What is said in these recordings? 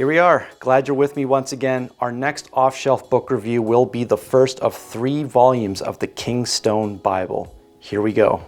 Here we are. Glad you're with me once again. Our next off-shelf book review will be the first of 3 volumes of the Kingstone Bible. Here we go.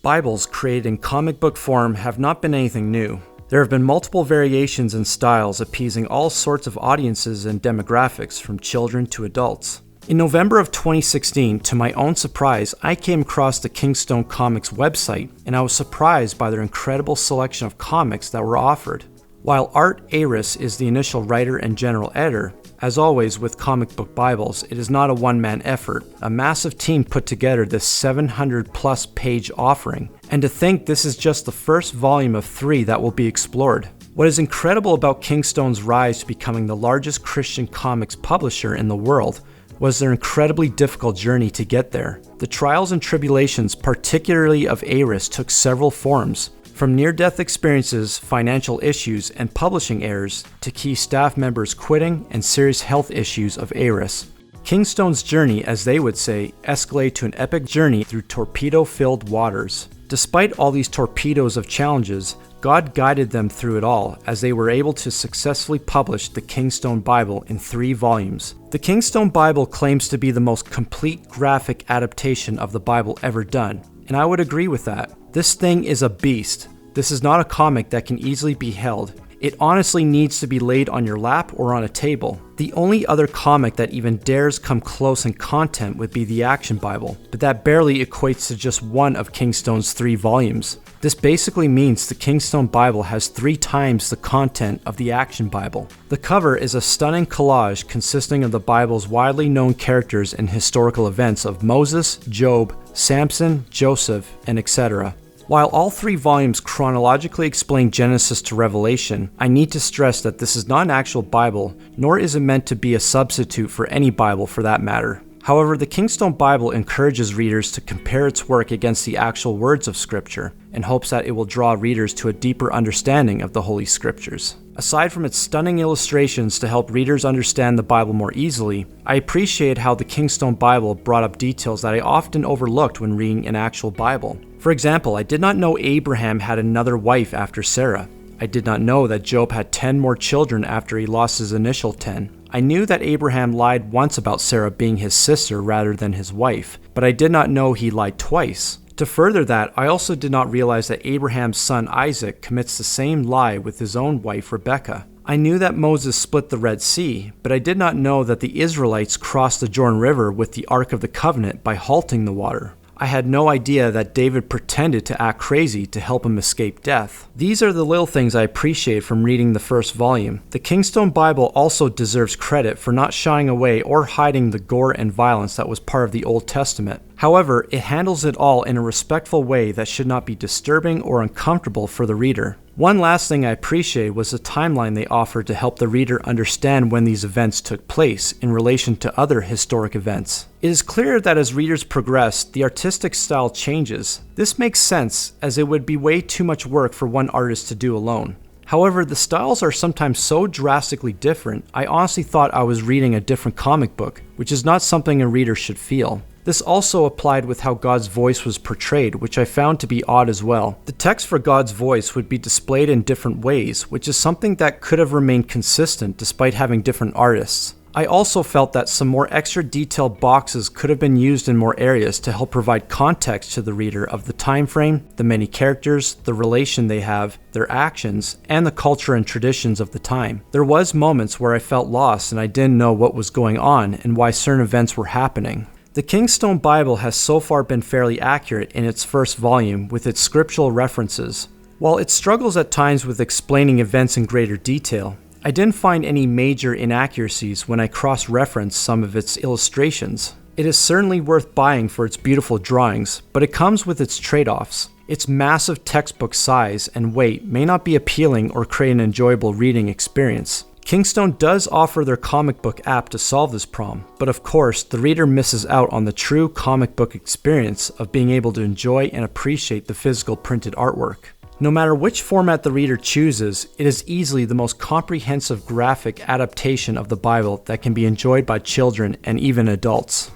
Bibles created in comic book form have not been anything new. There have been multiple variations and styles appeasing all sorts of audiences and demographics, from children to adults. In November of 2016, to my own surprise, I came across the Kingstone Comics website, and I was surprised by their incredible selection of comics that were offered. While Ayris is the initial writer and general editor, as always with comic book Bibles, it is not a one-man effort. A massive team put together this 700-plus page offering, and to think this is just the first volume of 3 that will be explored. What is incredible about Kingstone's rise to becoming the largest Christian comics publisher in the world was their incredibly difficult journey to get there. The trials and tribulations, particularly of Ayris, took several forms, from near-death experiences, financial issues, and publishing errors, to key staff members quitting and serious health issues of Ayris. Kingstone's journey, as they would say, escalated to an epic journey through torpedo-filled waters. Despite all these torpedoes of challenges, God guided them through it all, as they were able to successfully publish the Kingstone Bible in 3 volumes. The Kingstone Bible claims to be the most complete graphic adaptation of the Bible ever done, and I would agree with that. This thing is a beast. This is not a comic that can easily be held. It honestly needs to be laid on your lap or on a table. The only other comic that even dares come close in content would be the Action Bible, but that barely equates to just one of Kingstone's 3 volumes. This basically means the Kingstone Bible has 3 times the content of the Action Bible. The cover is a stunning collage consisting of the Bible's widely known characters and historical events of Moses, Job, Samson, Joseph, and etc. While all 3 volumes chronologically explain Genesis to Revelation, I need to stress that this is not an actual Bible, nor is it meant to be a substitute for any Bible for that matter. However, the Kingstone Bible encourages readers to compare its work against the actual words of Scripture, in hopes that it will draw readers to a deeper understanding of the Holy Scriptures. Aside from its stunning illustrations to help readers understand the Bible more easily, I appreciate how the Kingstone Bible brought up details that I often overlooked when reading an actual Bible. For example, I did not know Abraham had another wife after Sarah. I did not know that Job had 10 more children after he lost his initial 10. I knew that Abraham lied once about Sarah being his sister rather than his wife, but I did not know he lied twice. To further that, I also did not realize that Abraham's son Isaac commits the same lie with his own wife Rebekah. I knew that Moses split the Red Sea, but I did not know that the Israelites crossed the Jordan River with the Ark of the Covenant by halting the water. I had no idea that David pretended to act crazy to help him escape death. These are the little things I appreciate from reading the first volume. The Kingstone Bible also deserves credit for not shying away or hiding the gore and violence that was part of the Old Testament. However, it handles it all in a respectful way that should not be disturbing or uncomfortable for the reader. One last thing I appreciated was the timeline they offered to help the reader understand when these events took place in relation to other historic events. It is clear that as readers progress, the artistic style changes. This makes sense, as it would be way too much work for one artist to do alone. However, the styles are sometimes so drastically different, I honestly thought I was reading a different comic book, which is not something a reader should feel. This also applied with how God's voice was portrayed, which I found to be odd as well. The text for God's voice would be displayed in different ways, which is something that could have remained consistent despite having different artists. I also felt that some more extra detailed boxes could have been used in more areas to help provide context to the reader of the time frame, the many characters, the relation they have, their actions, and the culture and traditions of the time. There was moments where I felt lost and I didn't know what was going on and why certain events were happening. The Kingstone Bible has so far been fairly accurate in its first volume with its scriptural references. While it struggles at times with explaining events in greater detail, I didn't find any major inaccuracies when I cross-referenced some of its illustrations. It is certainly worth buying for its beautiful drawings, but it comes with its trade-offs. Its massive textbook size and weight may not be appealing or create an enjoyable reading experience. Kingstone does offer their comic book app to solve this problem, but of course, the reader misses out on the true comic book experience of being able to enjoy and appreciate the physical printed artwork. No matter which format the reader chooses, it is easily the most comprehensive graphic adaptation of the Bible that can be enjoyed by children and even adults.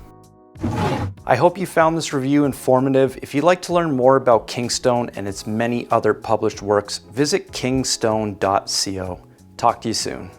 I hope you found this review informative. If you'd like to learn more about Kingstone and its many other published works, visit kingstone.co. Talk to you soon.